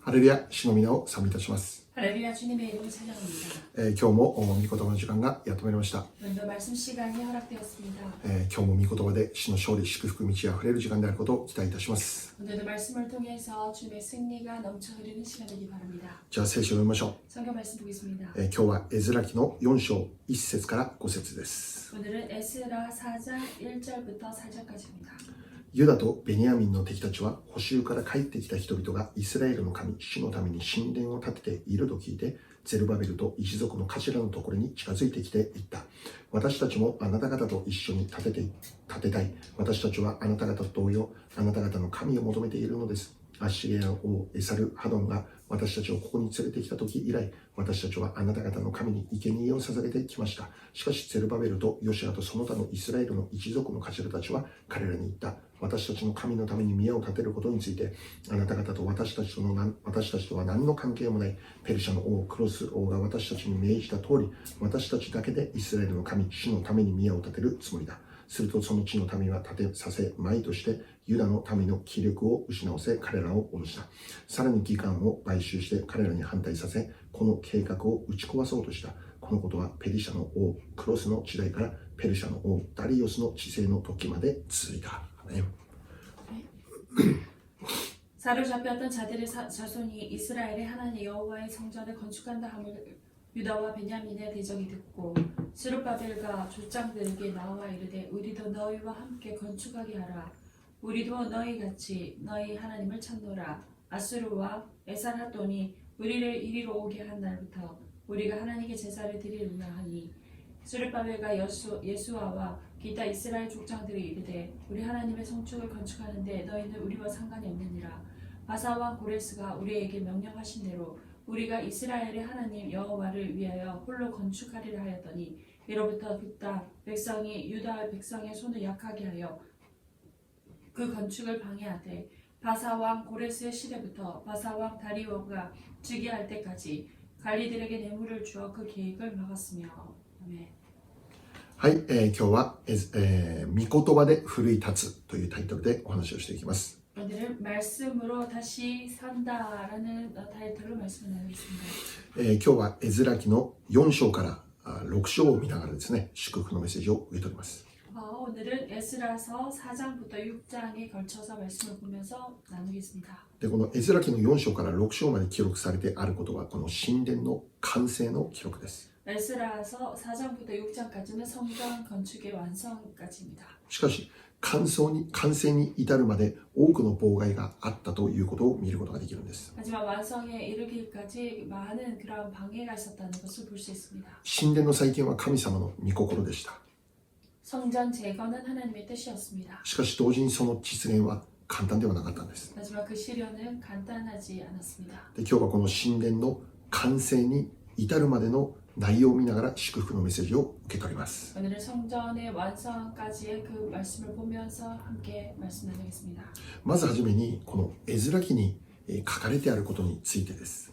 ハレルヤ、主の皆を賛美いたします。 할렐루야 주님의 이름을 찬양합니다. 今日も御言葉の時間がやってまいりました。 오늘도 말씀 시간이 허락되었습니다. 今日も御言葉で主の勝利、祝福、満ち溢れる時間であることを期待いたします。 오늘도 말씀을 통해서 주님의 승리가 넘쳐 흐르는 시간이기 바랍니다. じゃあ聖書を読みましょ 성경 말씀 보겠습니다. う。今日はエズラ記の4章1節から5節です。 오늘은 에스라 4장 1절부터 4절까지입니다. ユダとベニヤミンの敵たちは捕囚から帰ってきた人々がイスラエルの神、主のために神殿を建てていると聞いて、ゼルバベルと一族の頭のところに近づいてきていった。私たちもあなた方と一緒に建てたい。私たちはあなた方と同様、あなた方の神を求めているのです。アッシリア王エサルハドンが私たちをここに連れてきた時以来、私たちはあなた方の神に生贄を捧げてきました。しかしゼルバベルとヨシアとその他のイスラエルの一族の頭たちは彼らに言った。私たちの神のために宮を建てることについて、あなた方と私たちとは何の関係もない。ペルシャの王クロス王が私たちに命じた通り、私たちだけでイスラエルの神、主のために宮を建てるつもりだ。するとその地の民は建てさせまいとしてユダの民の気力を失わせ彼らを脅した。さらに議官を買収して彼らに反対させ、この計画を打ち壊そうとした。このことはペリシャの王クロスの時代からペルシャの王ダリオスの治世の時まで続いた。사로잡혔던 자들의 자손이 이스라엘의 하나님 여호와의 성전을 건축한다 함을 유다와 베냐민의 대적이 듣고 스룹바벨과 족장들에게 나와 이르되 우리도 너희와 함께 건축하게 하라. 우리도 너희같이 너희 하나님을 찾노라. 아수르와 에살하돈이 우리를 이리로 오게 한 날부터 우리가 하나님께 제사를 드리려 하니 스룹바벨과 예수아와 기타 이스라엘 족장들이 이르되 우리 하나님의 성축을 건축하는데 너희는 우리와 상관이 없느니라. 바사왕 고레스가 우리에게 명령하신 대로 우리가 이스라엘의 하나님 여호와를 위하여 홀로 건축하리라 하였더니 이로부터 그 땅 백성이 유다 백성의 손을 약하게 하여 그 건축을 방해하되 바사왕 고레스의 시대부터 바사왕 다리오가 즉위할 때까지 관리들에게 뇌물을 주어 그 계획을 막았으며. 아멘. はい、今日は、御言葉で奮い立つというタイトルでお話をしていきます。 오늘은 말씀으로 다시 산다라는 타이틀로 말씀을 나누겠습니다. 今日はエズラ記の4章から6章を見ながらですね、祝福のメッセージを受け取ります。 오늘은 에스라서 4장부터 6장에 걸쳐서 말씀을 보면서 나누겠습니다. でこのエズラ記の4章から6章まで記録されてあることはこの神殿の完成の記録です。 에스라서 4장부터 6장까지는 성전 건축의 완성까지입니다. しかし完成に至るまで多くの妨害があったということを見ることができるんです。 하지만 완성에 이르기까지 많은 그런 방해가 있었다는 것을 볼 수 있습니다. 神殿の再建は神様の御心でした。 성전 재건은 하나님의 뜻이었습니다. しかし同時にその実現は簡単ではなかったんです。 하지만 그 실현은 간단하지 않았습니다. で今日はこの神殿の完成に至るまでの内容を見ながら祝福のメッセージを受け取ります。 오늘은 성전의 완성까지의 그 말씀을 보면서 함께 말씀 나누겠습니다. まずはじめにこのエズラ記に書かれてあることについてです。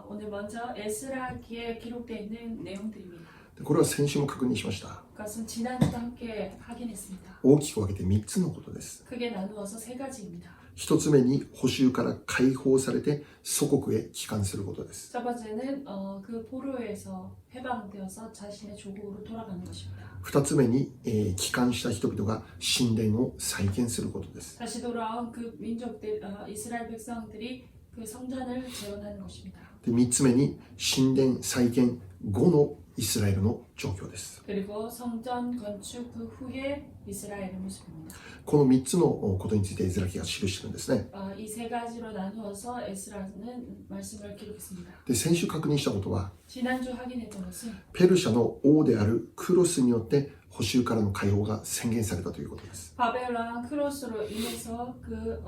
오늘 먼저 에스라기에 기록되어 있는 내용들입니다. でこれは先週も確認しました。 그것은 지난주도 함께 확인했습니다. 大きく分けて3つのことです。 크게 나누어서 세 가지입니다. 1つ目に捕囚から解放されて祖国へ帰還することです。 첫 번째는 그 포로에서 해방되어서 자신의 조국으로 돌아가는 것입니다. 2つ目に、帰還した人々が神殿を再建することです。 다시 돌아온 그 민족들, 이스라엘 백성들이 그 성전을 재건하는 것입니다. で3つ目に神殿再建後のイスラエルの状況です。 그리고 성전 건축 그 후에 이스라엘의 모습입니다. この3つのことについてエズラ記が記してるんですね。 이 세 가지로 나누어서 에스라는 말씀을 기록했습니다. で先週確認したことは 지난주 확인했던 것은 ペルシャの王であるクロスによって捕囚からの解放が宣言されたということです。 바벨론 크로스로 인해서 그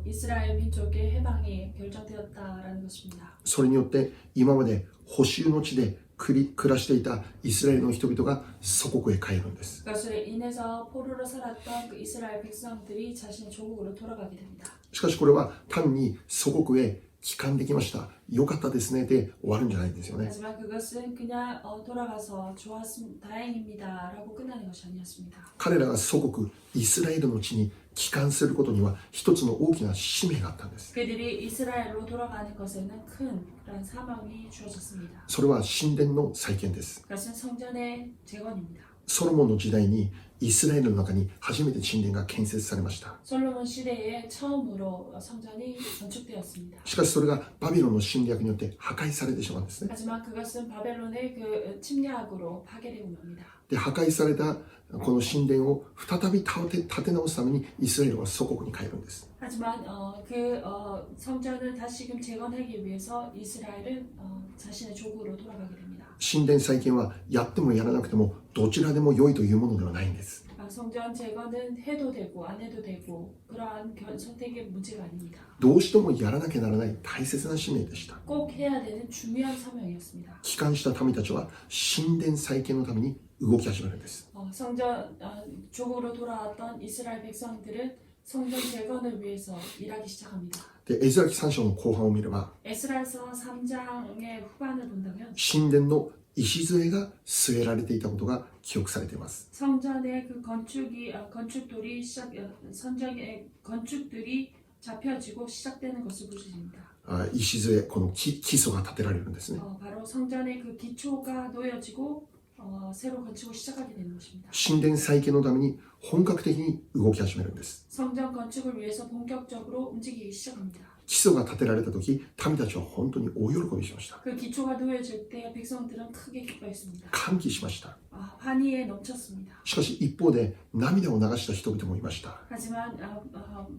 이스라엘 민족의 해방이 결정되었다라는 것입니다. それによって今まで捕囚の地で暮らしていたイスラエルの人々が祖国へ帰るんです。 그것으로 인해서 포로로 살았던 그 이스라엘 백성들이 자신의 조국으로 돌아가게 됩니다. しかしこれは単に祖国へ帰還できました。よかったですね。で終わるんじゃないんですよね。 하지만 그것은 그냥 돌아가서 좋았습니다. 다행입니다. 라고 끝나는 것이 아니었습니다. 彼らが祖国イスラエルの地に帰還することには一つの大きな使命があったんです。 그들이 이스라엘로 돌아가는 것에는 큰 그런 사명이 주어졌습니다. それは神殿の再建です。 그것은 성전의 재건입니다. ソロモンの時代にイスラエルの中に初めて神殿が建設されました。 솔로몬 시대에 처음으로 성전이 건축되었습니다. しかしそれがバビロンの侵略によって破壊されてしまうんですね。 하지만 그것은 바벨론의 그 침략으로 파괴되고 맙니다. で破壊されたこの神殿を再び建て直すためにイスラエルは祖国に帰るんです。 하지만 성전을 다시금 재건하기 위해서 이스라엘은 자신의 조국으로 돌아가게 됩니다. 神殿再建はやってもやらなくてもどちらでも良いというものではないんです。 성전 재건은 해도 되고 안 해도 되고 그러한 선택의 문제가 아닙니다. どうしてもやらなきゃならない大切な使命でした。 꼭 해야 되는 중요한 사명이었습니다. 帰還した民たちは神殿再建のために動き始めるんです。 성전 조국으로 돌아왔던 이스라엘 백성들은 성전 재건을 위해서 일하기 시작합니다. でエズラ記3章の後半を見れば 에스라서 3장의 후반을 본다면 神殿の礎が据えられていたことが記憶されています。 성전의 그 건축돌이 선정의 건축들이 잡혀지고 시작되는 것을 볼 수 있습니다. 礎、この基礎が建てられるんですね。 바로 성전의 그 기초가 놓여지고 새로 건축을 시작하게 되는 것입니다. 神殿再建のために本格的に動き始めるんです。 성전 건축을 위해서 본격적으로 움직이기 시작합니다. 基礎が建てられた時、民たちは本当に大喜びしました。 그 기초가 놓여질 때 백성들은 크게 기뻐했습니다. 歓喜しました。 환희에 넘쳤습니다. しかし一方で涙を流した人々もいました。 하지만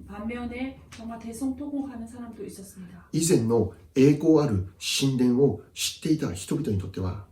반면에 정말 대성통곡하는 사람도 있었습니다. 以前の栄光ある神殿を知っていた人々にとっては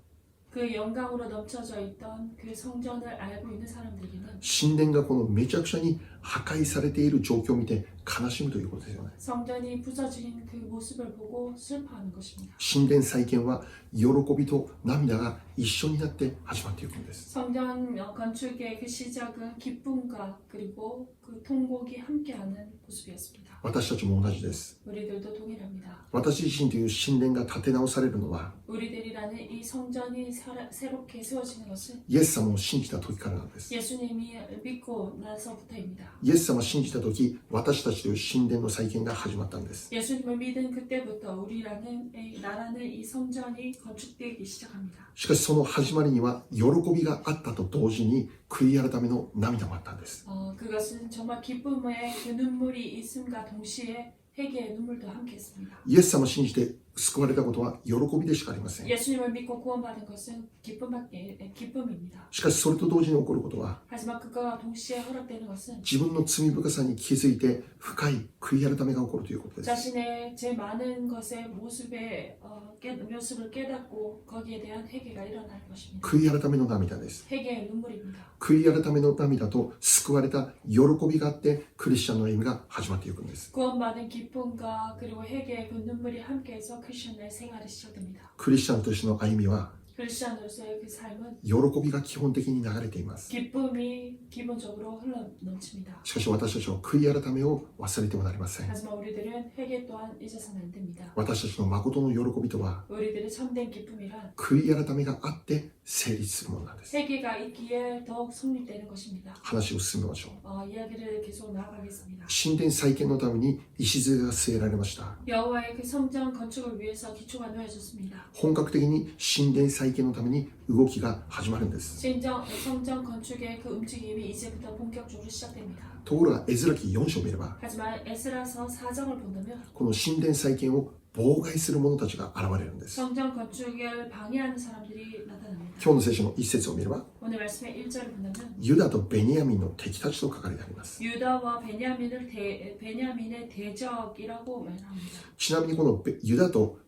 그 영광으로 넘쳐져 있던 그 성전을 알고 있는 사람들에게는 神殿がこのめちゃくちゃに破壊されている状況を見て悲しむということですよね。 성전이 부서진 그 모습을 보고 슬퍼하는 것입니다. 神殿再建は喜びと涙が一緒になって始まっていくんです。 성전 건축의 그 시작은 기쁨과 그리고 그 통곡이 함께하는 모습이었습니다. 私たちも同じです。 우리들도 동일합니다. 私自身という神殿が建て直されるのは 우리들이라는 이 성전이 새롭게 세워지는 것은 イエス様を信じた時からなんです。 예수님이 믿고 나서부터입니다. イエス様を信じた時、私たちという神殿の再建が始まったんです。 예수님을 믿은 그때부터 우리라는 나라는 이 성전이 건축되기 시작합니다. しかしその始まりには喜びがあったと同時に悔い改めの涙もあったんです。 그것은 정말 기쁨의 그 눈물이 있음과 동시에 회개의 눈물도 함께했습니다. イエス様を信じて救われたことは喜びでしかありません。 예수님을 믿고 구원받은 것은 기쁨입니다. しかしそれと同時に起こることは 하지만 그거와 동시에 허락되는 것은 自分の罪深さに気づいて深い悔い改めが起こるということです。 자신의 제 많은 것의 모습을 깨닫고 거기에 대한 회개가 일어날 것입니다. 悔い改めの涙です。 회개의 눈물입니다. 悔い改めの涙と救われた喜びがあってクリスチャンの歩みが始まっていくんです。 구원받은 기쁨과 그리고 회개의 그 눈물이 함께해서 크리스천의 생활이 시작됩니다. クリスチャンとしての歩みは 크리스천으로서의 그 삶은 喜びが基本的に流れています。 기쁨이 기본적으로 흘러 넘칩니다. しかし私たちは悔い改めを忘れてはなりません。 하지만 우리들은 회개 또한 잊어서는 안 됩니다. 私たちの誠の喜びとは 우리들의 참된 기쁨이란 悔い改めがあって成立するものなんです。 회개가 있기에 더욱 성립되는 것입니다. 話を進めましょう。 이야기를 계속 나아가겠습니다. 神殿再建のために礎が据えられました。 여호와의 그 성전 건축을 위해서 기초가 놓여졌습니다. 本格的に神殿再建のために動きが始まるんです。 성전 건축의 그 움직임이 이제부터 본격적으로 시작됩니다. ところがエズラ記4章を見れば 하지만 에스라서 4장을 본다면 この神殿再建を妨害する者たちが現れるんです。 성전 건축을 방해하는 사람들이 나타납니다. 今日の聖書の一節を見れば 오늘 말씀의 1절을 본다면 ユダとベニヤミンの敵たちと書かれてあります。 유다와 베냐민의 대적이라고 말합니다. ちなみにこのユダと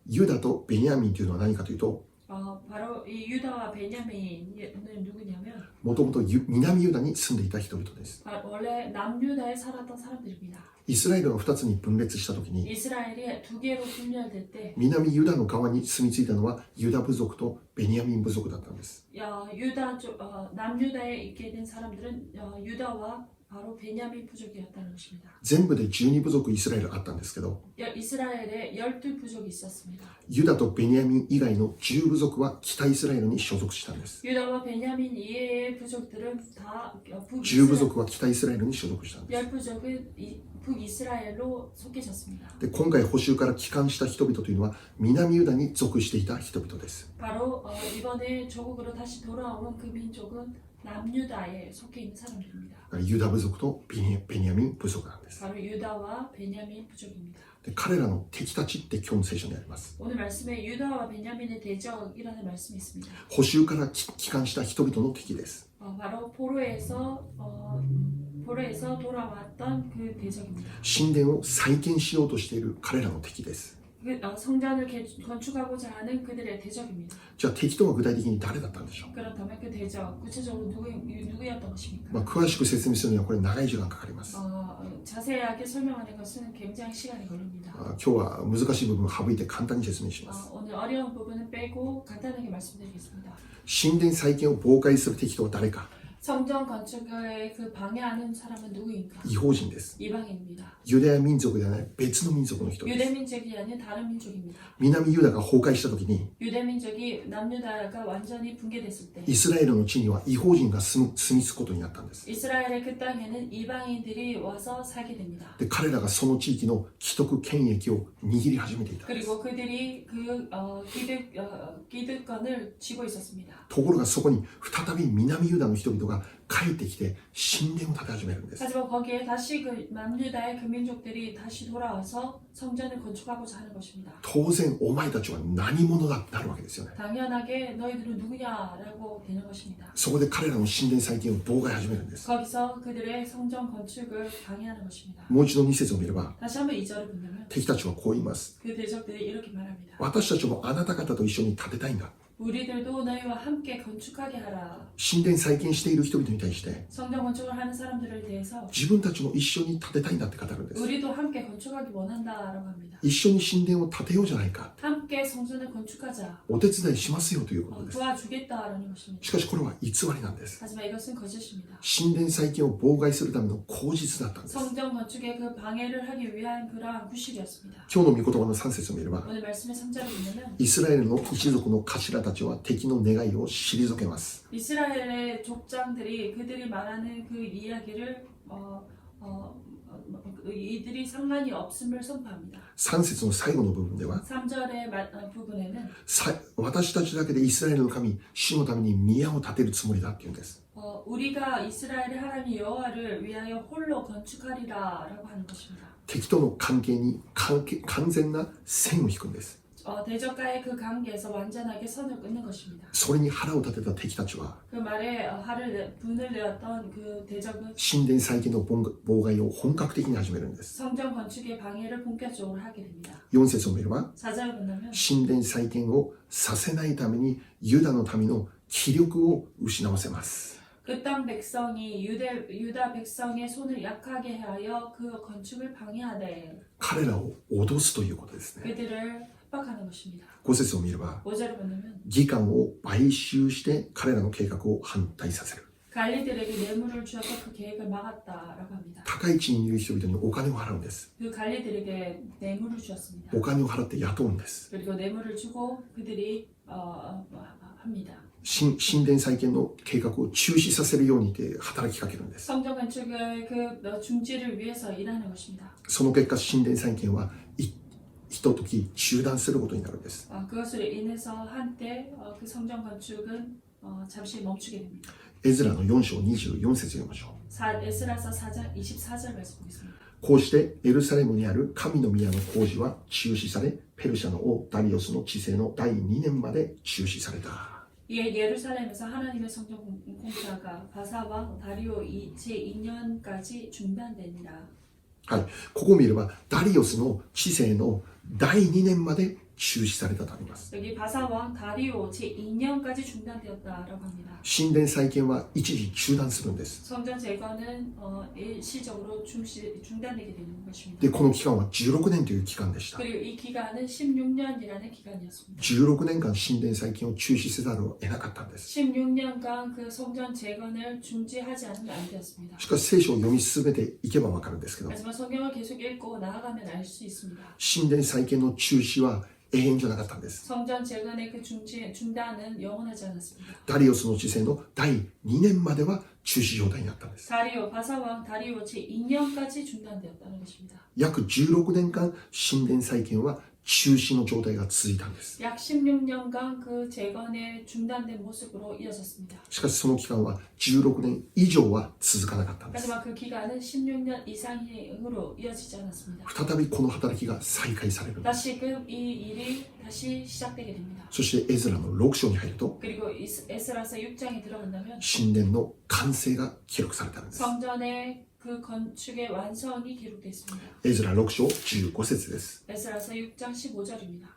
ベニヤミンというのは何かというと 바로 이 유다와 베냐민은 누구냐면 もともと南ユダに住んでいた人々です。 원래 남유다에 살았던 사람들입니다. イスラエルが2つに分裂した時に 이스라엘이 두 개로 분열될 때 南ユダの側に住み着いたのはユダ部族とベニヤミン部族だったんです。 남유다에 있게 된 사람들은 유다와 바로 베냐민 부족이었다는 것입니다. 全部で12部族イスラエルあったんですけど、 이스라엘에 12부족이 있었습니다. ユダとベニヤミン以外の10部族は北イスラエルに所属したんです。 유다와 베냐민 이외의 부족들은 다 10部族は北イスラエルに所属したんです。 10부족은 북이스라엘로 속해졌습니다. で、今回捕囚から帰還した人々というのは南ユダに属していた人々です。 바로 이번에 조국으로 다시 돌아온 그 민족은 남유다에 속해 있는 사람들입니다. ユダ部族とベニヤミン部族なんです。 바로 유다와 베냐민 부족입니다. で、彼らの敵たちって今日の聖書にあります。 오늘 말씀에 유다와 베냐민의 대적이라는 말씀이 있습니다. 捕囚から帰還した人々の敵です。 바로 포로에서 돌아왔던 그 대적입니다. 神殿を再建しようとしている彼らの敵です。 성전을 건축하고자 하는 그들의 대적입니다. じゃあ敵とは具体的に誰だったんでしょう。 그렇다면 그 대적 구체적으로 누구였던 것입니까? 詳しく説明するにはこれ長い時間かかります。 자세하게 설명하는 것은 굉장히 시간이 걸립니다. 今日は難しい部分を省いて簡単に説明します。 오늘 어려운 부분은 빼고 간단하게 말씀드리겠습니다. 神殿再建を妨害する敵とは誰か。 성전 건축을 그 방해하는 사람은 누구인가? 異邦人です。 이방인입니다. ユダヤ民族ではない別の民族の人です。 유대민족이 아닌 다른 민족입니다. 南ユダが崩壊した時に 유대민족이 남유다가 완전히 붕괴됐을 때 イスラエルの地には異邦人が住み着くことになったんです。 이스라엘의 그 땅에는 이방인들이 와서 살게 됩니다. で、彼らがその地域の既得権益を握り始めていたんです。 그리고 그들이 그 기득권을 쥐고 있었습니다. ところがそこに再び南ユダの人々が帰ってきて神殿を建て始めるんです。 하지만 거기에 다시 그 남유다의 그 민족들이 다시 돌아와서 성전을 건축하고자 하는 것입니다. 当然お前たちは何者だってなるわけですよね。 당연하게 너희들은 누구냐라고 되는 것입니다. そこで彼らの神殿再建を妨害始めるんです。 거기서 그들의 성전 건축을 방해하는 것입니다. もう一度2節を見れば 다시 한번 2절을 본다면 敵たちはこう言います。 그 대적들이 이렇게 말합니다. 私たちもあなた方と一緒に建てたいんだ。 우리들도 너희와 함께 건축하게 하라. 神殿再建している人々に対して 성전 건축을 하는 사람들을 대해서 自分たちも一緒に建てたいんだって語るんです。 우리도 함께 건축하기 원한다라고 합니다. 一緒に神殿を建てようじゃないか。 함께 성전을 건축하자. お手伝いしますよということです。 도와주겠다라는 것입니다. しかしこれは偽りなんです。 하지만 이것은 거짓입니다. 神殿再建を妨害するための口実だったんです。 성전 건축의 그 방해를 하기 위한 그러한 구실이었습니다. 今日の御言葉の3節を見れば 오늘 말씀의 3절을 보면은 イスラエルの一族の頭たちは敵の願いを退けます。 이스라엘의 족장들이 그들이 말하는 그 이야기를 이들이 상관이 없음을 선포합니다. 3節の最後の部分では 3절의 부분에는 私たちだけでイスラエルの神主のために宮を建てるつもりだっていうんです。 우리가 이스라엘의 하나님 여호와를 위하여 홀로 건축하리라라고 하는 것입니다. 敵との関係に完全な線を引くんです。 대적과의 그 관계에서 완전하게 선을 끊는 것입니다. それに腹を立てた敵たちは 그 말에 분을 내었던 그 대적은 神殿再建の妨害を本格的に始めるんです。 성전 건축의 방해를 본격적으로 하게 됩니다. 4節を見れば 4절을 본다면 神殿再建をさせないためにユダの民の気力を失わせます。 그 땅 백성이 유다 백성의 손을 약하게 하여 그 건축을 방해하되 彼らを脅すということですね。 그들을 협박하는 것입니다. 5節を見れば 5절을 본다면 議官を買収して彼らの計画を反対させる。 갈리들에게 뇌물을 주어서 그 계획을 막았다라고 합니다. 高い地にいる人々にお金を払うんです。 그 갈리들에게 뇌물을 주었습니다. お金を払って雇うんです。 그리고 뇌물을 주고 그들이 합니다. 神殿再建の計画を中止させるようにって働きかけるんです。 성전 건축의 그 중지를 위해서 일하는 것입니다. その結果神殿再建はひととき中断することになるんです。 그것으로 인해서 한때 그 성전 건축은 잠시 멈추게 됩니다. エズラの4章24節読みましょう。 에스라서 4장 24절 말씀 보겠습니다. こうしてエルサレムにある神の宮の工事は中止され、ペルシャの王ダリオスの治世の第2年まで中止された。 이에 예루살렘에서 하나님의 성전 공사가 바사왕 다리오 제2년까지 중단되니라. はい、ここを見ればダリオスの治世の第2年まで中止されたとあります。 여기 바사왕 다리오 제2년까지 중단되었다라고 합니다. 神殿再建は一時中断するんです。 성전 재건은 일시적으로 중단되게 되는 것입니다. で、この期間は16年という期間でした。 그리고 이 기간은 16년이라는 기간이었습니다. 16年間神殿再建を中止せざるを得なかったんです。 16년간 그 성전 재건을 중지하지 않으면 안 되었습니다. しかし聖書を読み進めていけばわかるんですけど、 하지만 성경을 계속 읽고 나아가면 알 수 있습니다. 神殿再建の中止は永遠じゃなかったんです。 성전 재건의 그 중단은 영원하지 않았습니다. ダリオスの治世の第2年までは中止状態になったんです。 바사왕 다리오 제2년까지 중단되었다는 것입니다. 約16年間神殿再建は中止の状態が続いたんです。 약 16년간 그 재건의 중단된 모습으로 이어졌습니다. しかしその期間は16年以上は続かなかったんです。 하지만 그 기간은 16년 이상으로 이어지지 않았습니다. 再びこの働きが再開されるんです。 다시금 이 일이 다시 시작되게 됩니다. そしてエズラの6章に入ると 그리고 에스라서 6장에 들어간다면 神殿の完成が記録されたんです。 성전의 그 건축의 완성이 기록되어 있습니다. エズラ6章15節です。 에스라서 6장 15절입니다.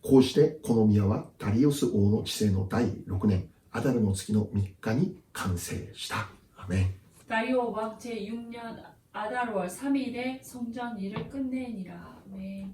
こうしてこの宮はダリオス王の治世の第6年アダルの月の3日に完成した。アメン。 다리오 왕 제6년 아달월 3일에 성전 일을 끝내니라. 네.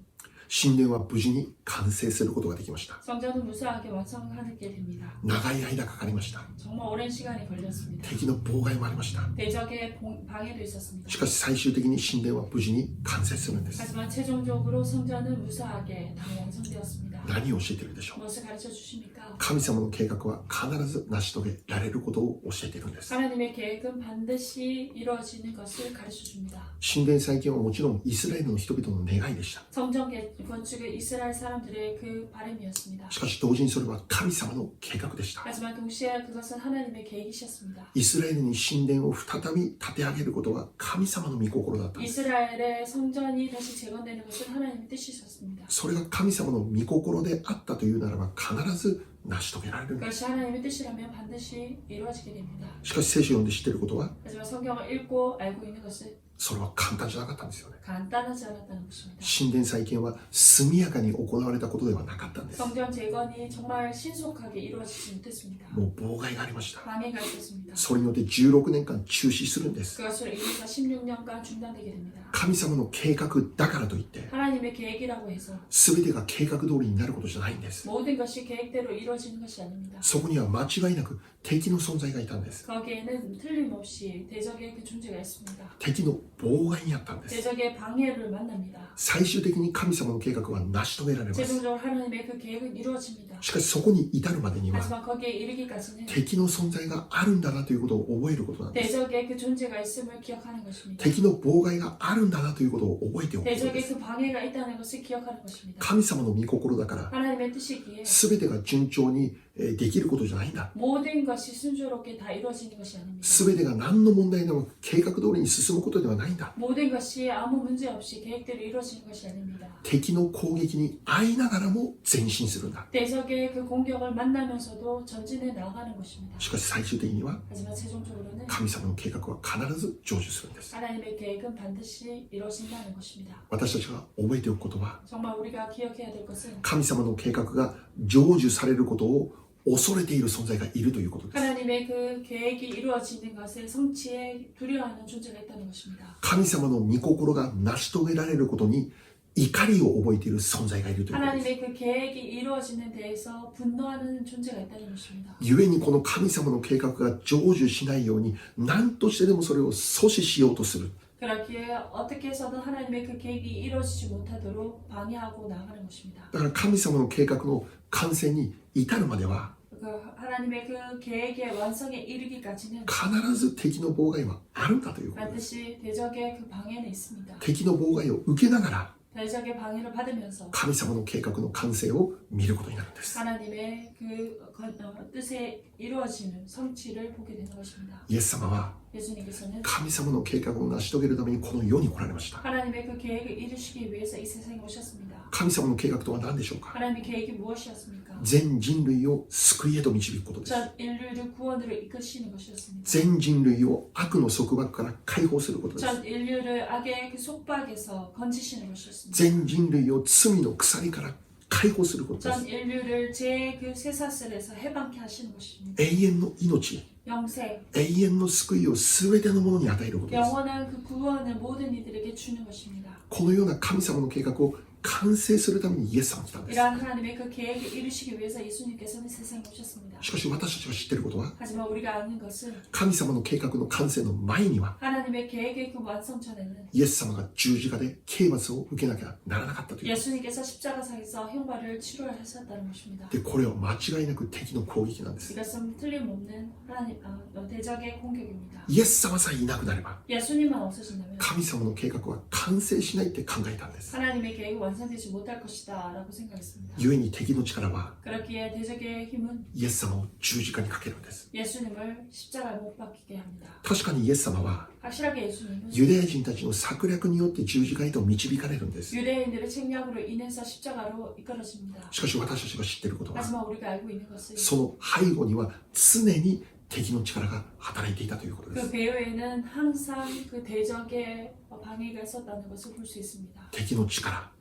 神殿は無事に完成することができました。 성전은 무사하게 완성하게 됩니다. 長い間かかりました。 정말 오랜 시간이 걸렸습니다. 敵の妨害もありました。 대적의 방해도 있었습니다. しかし最終的に神殿は無事に完成するんです。 하지만 최종적으로 성전은 무사하게 다 완성되었습니다. 何を教えているでしょう。 무엇을 가르쳐 주십니까? 神様の計画は必ず成し遂げられることを教えているんです。 하나님의 계획은 반드시 이루어지는 것을 가르쳐 줍니다. 神殿再建はもちろんイスラエルの人々の願いでした。 성전 건축은 이스라엘 사람들의 그 바람이었습니다. しかし同時にそれは神様の計画でした。 하지만 동시에 그것은 하나님의 계획이셨습니다. イスラエルに神殿を再び建て上げることは神様の御心だったんです。 이스라엘의 성전이 다시 재건되는 것은 하나님의 뜻이셨습니다. それが神様の御心であったというならば必ず成し遂げられるんです。 그것이 하나님의 뜻이라면 반드시 이루어지게 됩니다. しかし聖書を読んで知っていることは 하지만 성경을 읽고 알고 있는 것은 それは簡単じゃなかったんですよね。 간단하지 않았다는 것입니다. 神殿再建は速やかに行われたことではなかったんです。 성전 재건이 정말 신속하게 이루어지지 못했습니다. もう妨害がありました。 방해가 있었습니다. それによって16年間中止するんです。 그것으로 인해서 16년간 중단되게 됩니다. 神様の計画だからといって 하나님의 계획이라고 해서 全てが計画通りになることじゃないんです。 모든 것이 계획대로 이루어지는 것이 아닙니다. そこには間違いなく敵の存在がいたんです。 거기에는 틀림없이 대적의 그 존재가 있습니다. 敵の妨害にあったんです。 대적의 방해를 만납니다. 最終的に神様の計画は成し遂げられます。 최종적으로 하나님의 그 계획은 이루어집니다. しかしそこに至るまでには 하지만 거기에 이르기까지는 敵の存在があるんだなということを覚えることなんです。 대적의 그 존재가 있음을 기억하는 것입니다. 敵の妨害があるんだなということを覚えておくことで 대적의 す。 그 방해가 있다는 것을 기억하는 것입니다. 神様の御心だから 하나님의 뜻이기에 全てが順調にできることじゃないんだ。 모든 것이 순조롭게 다 이루어지는 것이 아닙니다. 全てが何の問題でも計画通りに進むことではないんだ。 모든 것이 아무 문제 없이 계획대로 이루어지는 것이 아닙니다. 敵の攻撃に遭いながらも前進するんだ。 대적의 그 공격을 만나면서도 전진해 나가는 것입니다. しかし最終的には 하지만 최종적으로는 神様の計画は必ず成就するんです。 하나님의 계획은 반드시 이루어진다는 것입니다. 私たちが覚えておくことは 정말 우리가 기억해야 될 것은 神様の計画が成就されることを恐れている存在がいるということです。 하나님의 그 계획이 이루어지는 것을 성취에 두려워하는 존재가 있다는 것입니다. 神様の御心が成し遂げられることに怒りを覚えている存在がいるということです。 하나님의 그 계획이 이루어지는 데에서 분노하는 존재가 있다는 것입니다. 故にこの神様の計画が成就しないように何としてでもそれを阻止しようとする。 그렇기에 어떻게 해서든 하나님의 그 계획이 이루어지지 못하도록 방해하고 나가는 것입니다. だから神様の計画の完成に至るまでは 그 하나님의 그 계획의 완성에 이르기까지는 必ず敵の妨害はあるんだということです。 반드시 대적의 그 방해는 있습니다. 敵の妨害を受けながら 대적의 방해를 받으면서 神様の計画の完成を見ることになるんです。 하나님의 그 뜻에 이루어지는 성취를 보게 되는 것입니다. イエス様は 예수님께서는 神様の計画を成し遂げるためにこの世に来られました。 하나님의 그 계획을 이루시기 위해서 이 세상에 오셨습니다. 神様の計画とは何でしょうか。 하나님의 계획이 무엇이었습니까? 全人類を救いへと導くことです。 전 인류를 구원으로 이끄시는 것이었습니다. 全人類を悪の束縛から解放することです。 전 인류를 악의 그 속박에서 건지시는 것이었습니다. 全人類を罪の鎖から解放することです。 전 인류를 제 그 쇠사슬에서 해방케 하시는 것입니다. 永遠の命、 영생, 永遠の救いを全てのものに与えることです。 영원한 그 구원을 모든 이들에게 주는 것입니다. このような神様の計画を完成するためにイエス様が来たんです。 이러한 하나님의 그 계획을 이루시기 위해서 예수님께서는 세상에 오셨습니다. しかし私たちが知っていることは 하지만 우리가 아는 것은 神様の計画の完成の前には 하나님의 계획의 그 완성 전에는 イエス様が十字架で刑罰を受けなきゃならなかったという。 예수님께서 십자가상에서 형벌을 치러야 하셨다는 것입니다. でこれは間違いなく敵の攻撃なんです。 이것은 틀림없는 하나님 대적의 공격입니다. イエス様さえいなくなれば 예수님만 없으신다면 神様の計画は完成しないって考えたんです。 하나님의 계획이 완성되지 못할 것이다 라고 생각했습니다. 故に敵の力は 그렇기에 대적의 힘은 イエス様を十字架にかけるんです。 예수님을 십자가에 못 박히게 합니다. 確かにイエス様は 확실하게 예수님은 ユダヤ人たちの策略によって十字架へと導かれるんです。 유대인들의 책략으로 인해서 십자가로 이끌어집니다. しかし私たちが知っていることは 하지만 우리가 알고 있는 것은 その背後には常に敵の力が働いていたということで 그 す。 배후에는 항상 그 대적의 방해가 있었다는 것을 볼 수 있습니다. 敵の力、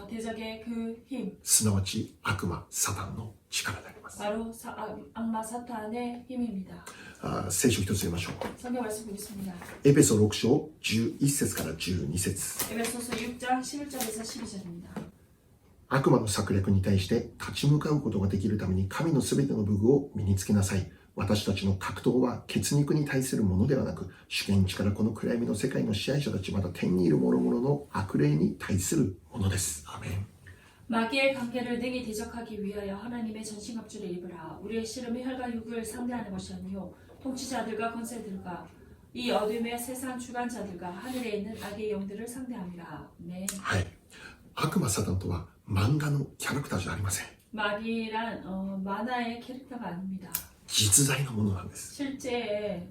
대적의 그 힘, すなわち悪魔、サタンの力であります。 바로 악마 사탄의 힘입니다. 聖書一つ読みましょう。 성경 말씀 보겠습니다. エペソ6章11節から12節。 에베소서 6장 11절에서 12절입니다. 悪魔の策略に対して立ち向かうことができるために神のすべての武具を身につけなさい。私たちの格闘は血肉に対するものではなく、主権地からこの暗闇の世界の支配者たち、また天にいる諸々の悪霊に対するものです。アメン。 마귀의 관계를 능히 대적하기 위하여 하나님의 전신갑주를 입으라. 우리의 씨름이 혈과 육을 상대하는 것이 아니요 통치자들과 권세들과 이 어둠의 세상 주관자들과 하늘에 있는 악의 영들을 상대함이라. 네. はい。悪魔サタンとは漫画のキャラクターじゃありません。 마귀란 만화의 캐릭터가 아닙니다. 実在のものなんです。 실제의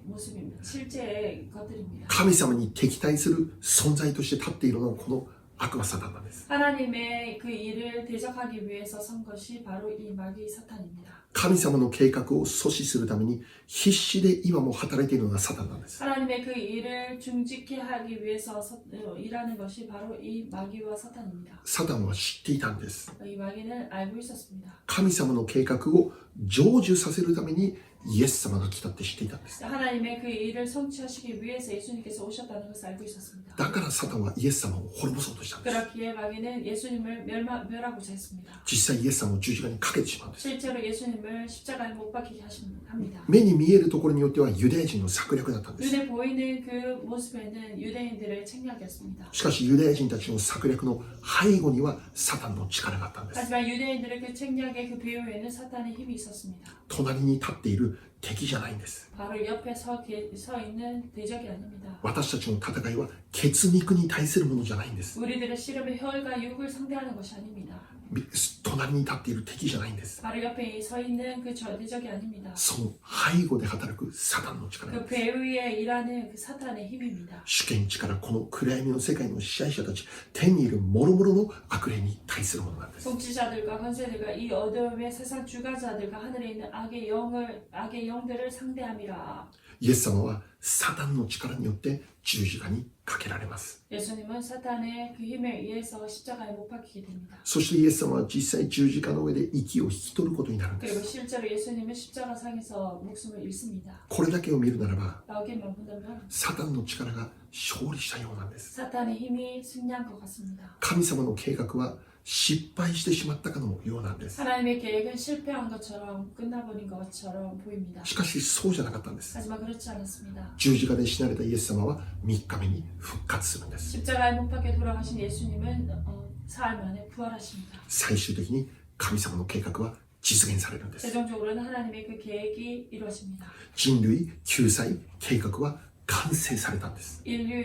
모습입니다. 실제의 것들입니다. 神様に敵対する存在として立っているのはこの悪魔サタンなんです。 하나님의 그 일을 대적하기 위해서 선 것이 바로 이 마귀 사탄입니다. 神様の計画を阻止するために必死で今も働いているのがサタンなんです。 하나님의 그 일을 중지케 하기 위해서 일하는 것이 바로 이 마귀와 사탄입니다. サタンは知っていたんです。 이 마귀는 알고 있었습니다. 神様の計画を成就させるためにイエス様が来たって知っていたんです。 하나님의 그 일을 성취하시기 위해서 예수님께서 오셨다는 것을 알고 있었습니다. だからサタンはイエス様を滅ぼそうとしたんです。 그렇기에 마귀는 예수님을 멸하고자 했습니다. 実際イエス様を十字架にかけてしまうんです。 실제로 예수님을 십자가에 못 박히게 합니다. 目に見えるところによってはユダヤ人の策略だったんです。 눈에 보이는 그 모습에는 유대인들의 책략이었습니다. しかしユダヤ人たちの策略の背後にはサタンの力があったんです。 하지만 유대인들의 그 책략의 그 배후에는 사탄의 힘이 있었습니다. 隣に立っている敵じゃないんです。 바로 옆에 서 있는 대적이 아닙니다. 私たちの戦いは血肉に対するものじゃないんです。 우리들의 씨름은 혈과 육을 상대하는 것이 아닙니다. 隣に立っている敵じゃないんです。 바로 옆에 서 있는 그 대적이 아닙니다. その背後で働くサタンの力。 그 배후에 일하는 그 사탄의 힘입니다. 主権地からこの暗闇の世界の支配者たち、天にいる諸々の悪霊に対するものなんです。 통치자들과 권세들과 이 어둠의 세상 주관자들과 하늘에 있는 악의 영들을 상대함이라. イエス様はサタンの力によって十字架にかけられます。 예수님은 사탄의 그 힘에 의해서 십자가에 못 박히게 됩니다. そしてイエス様は実際十字架の上で息を引き取ることになるんで 그리고 す。 실제로 예수님은 십자가상에서 목숨을 잃습니다. これだけを見るならば、 여기만 본다면 サタンの力が勝利したようなんです。 사탄의 힘이 승리한 것 같습니다. 神様の計画は失敗してしまったかのようなんです。 하나님의 계획은 실패한 것처럼 끝나버린 것처럼 보입니다. しかしそうじゃなかったんです。 하지만 그렇지 않았습니다. 十字架で死なれたイエス様は3日目に復活するんです。 십자가에 못 박혀 돌아가신 예수님은 사흘 만에 부활하십니다. 最終的に神様の計画は実現されるんです。 최종적으로는 하나님의 그 계획이 이루어집니다. 人類救済計画は完成されたんです。 인류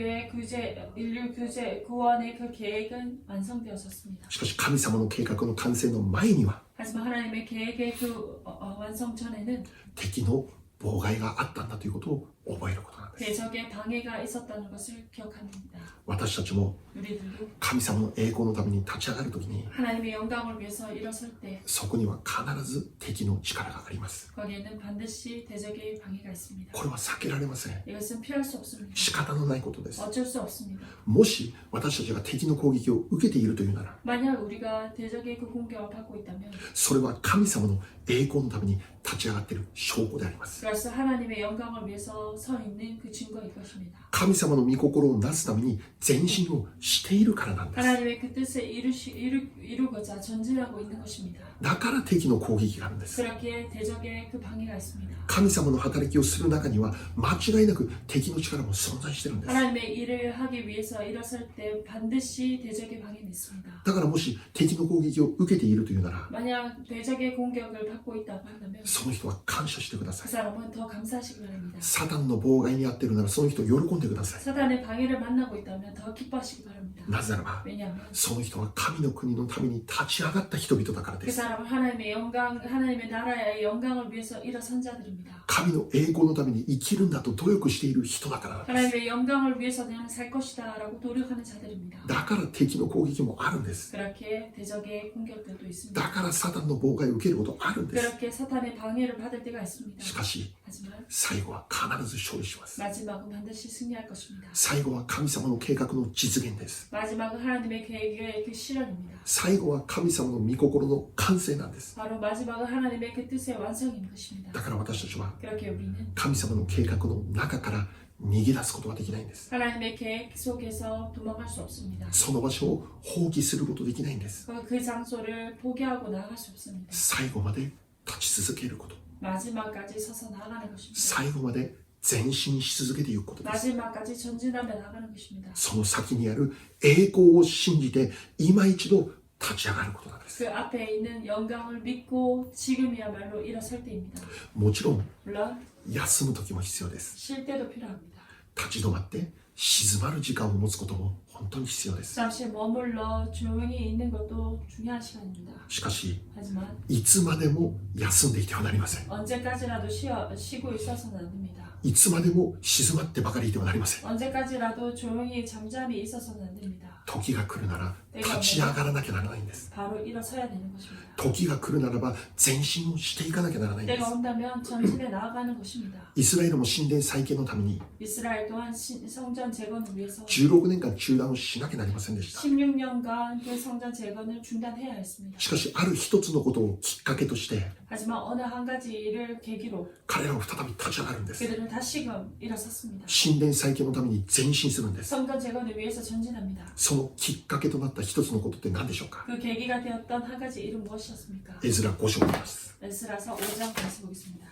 구원의 그 계획은 완성되었었습니다. しかし神様の計画の完成の前には 하지만 하나님의 계획의 그 완성 전에는 敵の妨害があったんだということを覚えることなんです。 대적의 방해가 있었다는 것을 기억합니다. 私たちも 우리들도 神様の栄光のために立ち上がるときに 하나님의 영광을 위해서 일어설 때 そこには必ず敵の力があります。 거기에는 반드시 대적의 방해가 있습니다. これは避けられません。 이것은 피할 수 없습니다. 仕方のないことです。 어쩔 수 없습니다. もし私たちが敵の攻撃を受けているというなら 만약 우리가 대적의 그 공격을 받고 있다면 それは神様の栄光のために立ち上がっている証拠であります。 그것은 하나님의 영광을 위해서 서 있는 그 증거일 것입니다. 神様の御心をなすために前進をしているからなんです。 하나님의 그 뜻을 이루고자 전진하고 있는 것입니다. だから敵の攻撃があるんです。 그렇기에 대적의 그 방해가 있습니다. 神様の働きをする中には間違いなく敵の力も存在しているんです。 하나님의 일을 하기 위해서 일어설 때 반드시 대적의 방해는 있습니다. だからもし敵の攻撃を受けているというなら 만약 대적의 공격을 받고 있다고 한다면 その人は感謝してくだ 그 さい。 사람은 더 감사하시기 바랍니다. サタンの妨害に遭っているならその人を喜んでください。 사단의 방해를 만나고 있다면 더 기뻐하시기 바랍니다. なぜならば 왜냐하면 その人は神の国のために立ち上がった人々だからで 그 す。 사람은 하나님의 영광, 하나님의 나라의 영광을 위해서 일어선 자들입니다. 神の栄光のために生きるんだと努力している人だからなんです。 하나님의 영광을 위해서 나는 살 것이다라고 노력하는 자들입니다. だから敵の攻撃もあるんです。 그렇게 대적의 공격들도 있습니다. だからサタンの妨害を受けることあるんです。 그렇게 사탄의 방해를 받을 때가 있습니다. しかし 하지만 最後は必ず勝利します。 마지막은 반드시 승리할 것입니다. 最後は神様の計画の実現です。 마지막은 하나님의 계획의 그 실현입니다. 最後は神様の御心の完成なんです。 바로 마지막은 하나님의 그 뜻의 완성인 것입니다. だから私たちは 그렇게 우리는 神様の計画の中から逃げ出すことができないんです。 하나님의 계획 속에서 도망갈 수 없습니다. その場所を放棄することできないんです。 그 장소를 포기하고 나아갈 수 없습니다. 最後まで立ち続けること。 마지막까지 서서 나아가는 것입니다. 最後まで前進し続けていくことです。 마지막까지 전진하며 나가는 것입니다. その先にある栄光を信じて今一度立ち上がることなんです。 그 앞에 있는 영광을 믿고 지금이야말로 일어설 때입니다. もちろん 물론 休む時も必要です。 쉴 때도 필요합니다. 立ち止まって静まる時間を持つことも本当に必要です。 잠시 머물러 조용히 있는 것도 중요한 시간입니다. しかし 하지만 いつまでも休んでいてはなりません。 언제까지라도 쉬고 있어서는 안 됩니다. いつまでも静まってばかりいてはなりません。 언제까지라도 조용히 잠잠히 있어서는 안 됩니다. 時が来るなら立ち上がらなきゃならないんです。 바로 일어서야 되는 것입니다. 時が来るならば前進をしていかなきゃならないんで 때가 す。 온다면 전진해 나아가는 것입니다. イスラエルも神殿再建のために 이스라엘 또한 성전 재건을 위해서 16年間中断をしなきゃなりませんでした。 16년간 그 성전 재건을 중단해야 했습니다. しかしある一つのことをきっかけとして 하지만 어느 한 가지를 계기로 彼らは再び立ち上がるんです。 그들은 다시금 일어섰습니다. 神殿再建のために前進するんです。 성전 재건을 위해서 전진합니다. そのきっかけとなった一つのことって何でしょうか。 그 계기가 되었던 한 가지 일은 무엇이었습니까? エズラ5章です。 에스라서 5장 다시 보겠습니다.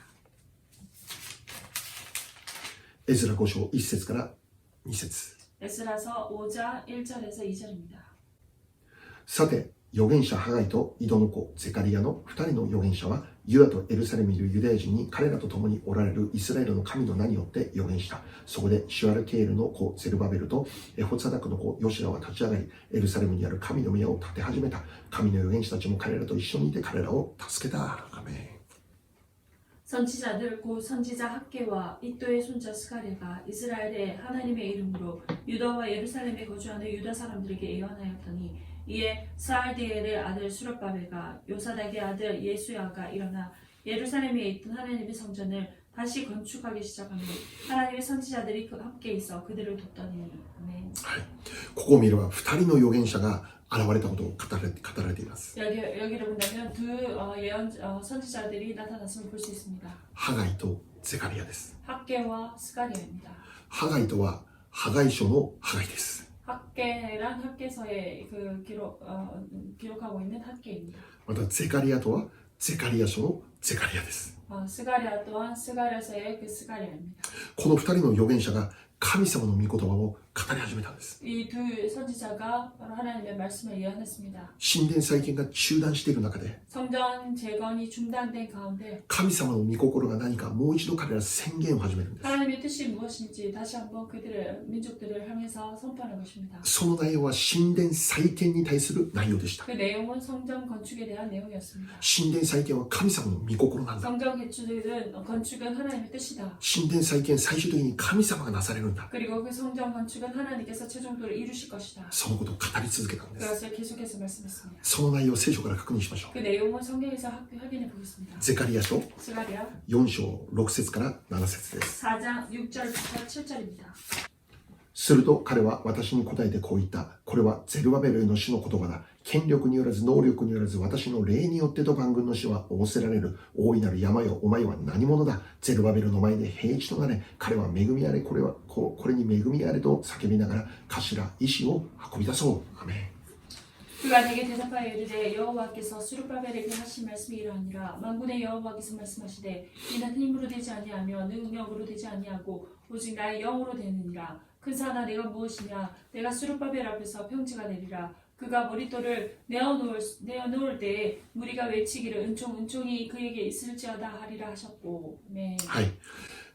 エズラ5章1節から2節。 에스라서 5장 1절에서 2절입니다. さて預言者ハガイとイドの子ゼカリアの2人の預言者はユダとエルサレムにいるユダヤ人に彼らと共におられるイスラエルの神の名によって預言した。そこでシュアルテールの子ゼルバベルとエホツァダクの子ヨシラは立ち上がりエルサレムにある神の宮を建て始めた。神の預言者たちも彼らと一緒にいて彼らを助けた。アメン。 선지자들 곧 선지자 학계와 이또의 손자 스가랴가 이스라엘의 하나님의 이름으로 유다와 예루살렘에 거주하는 유다 사람들에게 예언하였더니 이에 스알디엘의 아들 수룹바벨과 요사닥의 아들 예수야가 일어나 예루살렘에 있던 하나님의 성전을 다시 건축하기 시작하며 하나님의 선지자들이 함께 있어 그들을 돕더니 아멘. ここを見れば2人の預言者が現れたことを語られています。 여기를 본다면 두 선지자들이 나타났음을 볼 수 있습니다. ハガイとゼカリアです。 학계와 스가랴입니다. ハガイとはハガイ書のハガイです。 학계란 학계서에 그 기록하고 있는 학계입니다. またゼカリアとはゼカリア書のゼカリアです。 스가랴 또한 스가랴서의 그 스가랴입니다. この2人の預言者が神様の御言葉を語り始めたんです。 이 두 선지자가 바로 하나님의 말씀을 예언했습니다. 神殿再建が中断している中で 성전 재건이 중단된 가운데 神様の御心が何かもう一度彼らは宣言を始めるんです。 하나님의 뜻이 무엇인지 다시 한번 그들의 민족들을 향해서 선포하는 것입니다. その内容は神殿再建に対する内容でした。 그 내용은 성전 건축에 대한 내용이었습니다. 神殿再建は神様の御心なんだ。 성전 건축은 하나님의 뜻이다. 神殿再建最終的に神様がなされるんだ。 그리고 그 성전 건축은 하나님께서 최종적으로 이루실 것이다. そのことを語り続けたんです。 그것을 계속해서 말씀했습니다. その内容を聖書から確認しましょう。 그 내용은 성경에서 확인해 보겠습니다. ゼカリヤ書 스가랴 4章6節から7節です。 4장 6절부터 7절입니다. すると彼は私に答えてこう言った。これはゼルバベルの主の言葉だ。権力によらず能力によらず私の霊によってと万軍の主は仰せられる。大いなる山よ、お前は何者だ。ゼルバベルの前で平地となれ。彼は恵みあれ、これに恵みあれと叫びながら頭、石を運び出そう。アメン。 그가 내게 대답하여 이르되 여호와께서 스룹바벨에게 하신 말씀이 이러하니라. 만군의 여호와께서 말씀하시되 이는 힘으로 되지 아니하며 능력으로 되지 아니하고 오직 나의 영으로 되느니라. 큰 산아 내가 무엇이냐. 내가 스룹바벨 앞에서 평지가 되리라. 그가 머릿돌을 내어놓을 때에 무리가 외치기를 은총이 그에게 있을지어다 하리라 하셨고. 네. はい。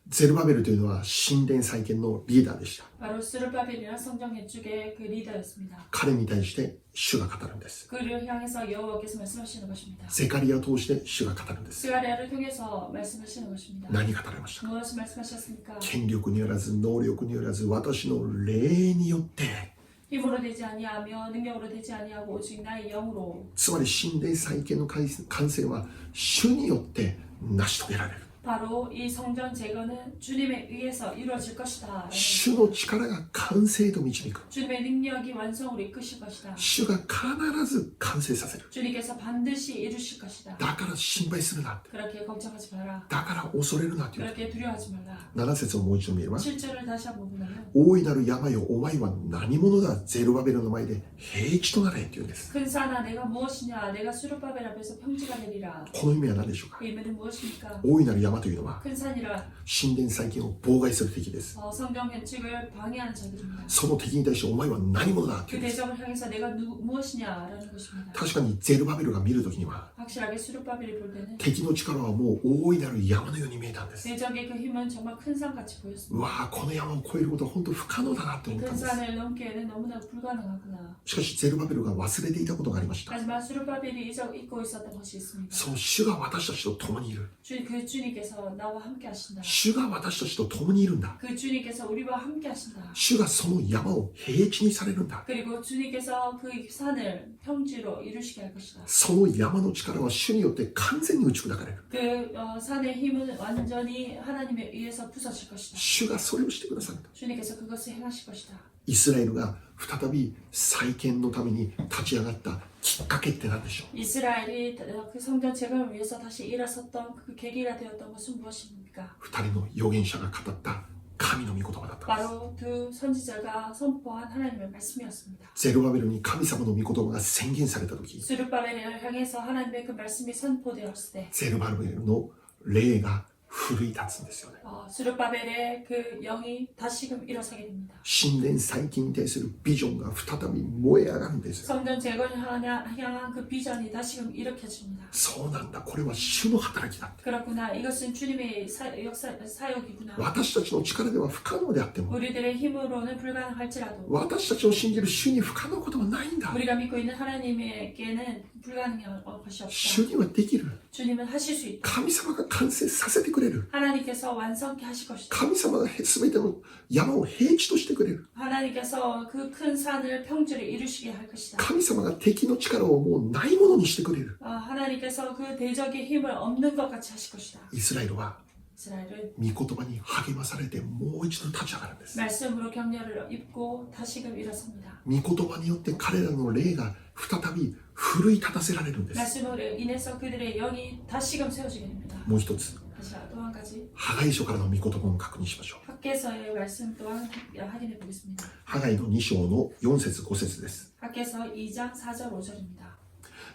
ゼルバベルというのは神殿再建のリーダーでした。 바로 스룹바벨이란 성전 건축의 그 리더였습니다. 彼に対して主が語るんです。 그를 향해서 여호와께서 말씀하시는 것입니다. ゼカリヤを通して主が語るんです。 스가랴를 통해서 말씀하시는 것입니다. 何語られましたか？ 무엇을 말씀하셨습니까? 権力によらず能力によらず私の霊によって、 힘으로 되지 아니하며 능력으로 되지 아니하고 오직 나의 영으로. つまり神殿再建の完成は主によって成し遂げられる。 바로 이 성전 재건은 주님에 의해서 이루어질 것이다. 主の力が完成と導く。 주님의 능력이 완성으로 이끄실 것이다. 主が必ず完成させる。 주님께서 반드시 이루실 것이다. だから心配するな。 그렇게 걱정하지 마라. だから恐れるなという。 그렇게 두려워하지 말라. 7節をもう一度見れば、 7절을 다시 한번 보면 大いなる山よ、お前は何者だ。ゼルバベルの前で平地となれというんです。 큰 산아 내가 무엇이냐. 내가 스룹바벨 앞에서 평지가 되리라. この意味は何でしょうか。 그 의미는 무엇입니까? 大いなる山というのは 큰 산이라 神殿再建を妨害する敵です。 성전 건축을 방해하는 자들입니다. その敵に対してお前は何者だとい 그 うんです。 대적을 향해서 내가 무엇이냐라는 것입니다. 確かにゼルバベルが見るときには 확실하게 스룹바벨이 볼 때는 敵の力はもう大いなる山のように見えたんです。 대적의 그 힘은 정말 큰 산같이 う 보였습니다. わあ、この山を越えることは本当不可能だなって思ったん 큰 です。 산을 넘기에는 너무나 불가능하구나. しかしゼルバベルが忘れていたことがありました。 하지만 스룹바벨이 잊고 있었던 것이 있습니다. その主が私たちと共にいる。 그 주님께서 나와 함께 하신다. 主が私たちと共にいるんだ。 그 주님께서 우리와 함께 하신다. 主がその山を平地にされるんだ。 그리고 주님께서 그 산을 평지로 이루시게 할 것이다. その山の力は主によって完全に打ち砕かれる。 그 산의 힘은 완전히 하나님에 의해서 부서질 것이다. 主がそれをしてくださった。 주님께서 그것을 행하실 것이다. イスラエルが再び再建のために立ち上がったきっかけって何でしょう。 이스라엘이 그 성전 재건을 위해서 다시 일어섰던 그 계기가 되었던 것은 무엇입니까? 二人の預言者が語った神の御言葉だったんです。 바로 두 선지자가 선포한 하나님의 말씀이었습니다. ゼルバベルに神様の御言葉が宣言された時、 스룹바벨을 향해서 하나님의 그 말씀이 선포되었을 때 ゼルバベルの霊が奮い立つんですよね。 스룹바벨의 그 영이 다시금 일어서게 됩니다. 神殿再建に対するビジョンが再び燃え上がるんですよ。 성전 재건을 향한 그 비전이 다시금 일으켜집니다. そうなんだ、これは主の働きだって。 그렇구나. 이것은 주님의 사역이구나. 私たちの力では不可能であっても、 우리들의 힘으로는 불가능할지라도 私たちの信じる主に不可能なことはないんだ。 우리가 믿고 있는 하나님에게는 불가능한 것이 없다. 主にはできる。 주님은 하실 수 있다. 神様が完成させてくれる。 하나님께서 완성케 하실 것이다. 神様が全ての山を平地としてくれる。 하나님께서 그 큰 산을 평지로 이루시게 할 것이다. 神様が敵の力をもうないものにしてくれる。 하나님께서 그 대적의 힘을 없는 것 같이 하실 것이다. イスラエルは 이스라엘은 御言葉に励まされてもう一度立ち上がるんです。 말씀으로 격려를 입고 다시금 일어섭니다. 御言葉によって彼らの霊が再び奮い立たせられるんです。 말씀으로 인해서 그들의 영이 다시금 세워지게 됩니다. もう一つ、 다시 또 한 가지 ハガイ書からの御言葉も確認しましょう。 학개서의 말씀 또한 확인해 보겠습니다. ハガイの2章の4節5節です。 학개서 2장 4절 5절입니다.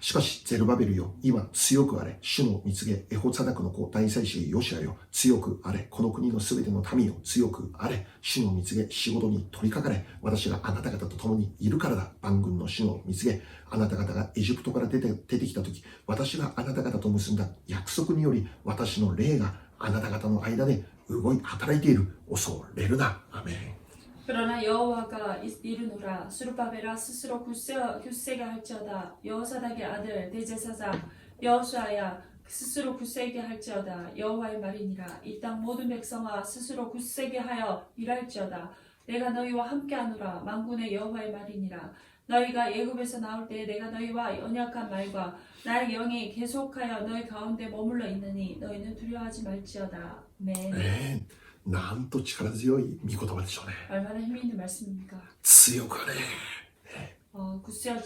しかしゼルバベルよ、今強くあれ、主の蜜げ、エホツァダクの子大祭司ヨシアよ、強くあれ、この国のすべての民よ、強くあれ、主の蜜げ、仕事に取り掛かれ、私があなた方と共にいるからだ。万軍の主の蜜げ、あなた方がエジプトから出てきたとき、私があなた方と結んだ約束により、私の霊があなた方の間で働いている。恐れるな。アメン。 그러나 여호와가 이르노라. 스룹바벨아 스스로 굳세게 할지어다. 여호사닥의 아들 대제사장 여호수아야 스스로 굳세게 할지어다. 여호와의 말이니라. 이 땅 모든 백성아 스스로 굳세게 하여 일할지어다. 내가 너희와 함께하노라. 만군의 여호와의 말이니라. 너희가 애굽에서 나올 때 내가 너희와 언약한 말과 나의 영이 계속하여 너희 가운데 머물러 있느니 너희는 두려워하지 말지어다. 아멘. なんと力強い御言葉でしょうね。 얼마나 힘이 있는 말씀입니까? 強くあれ。 굳세게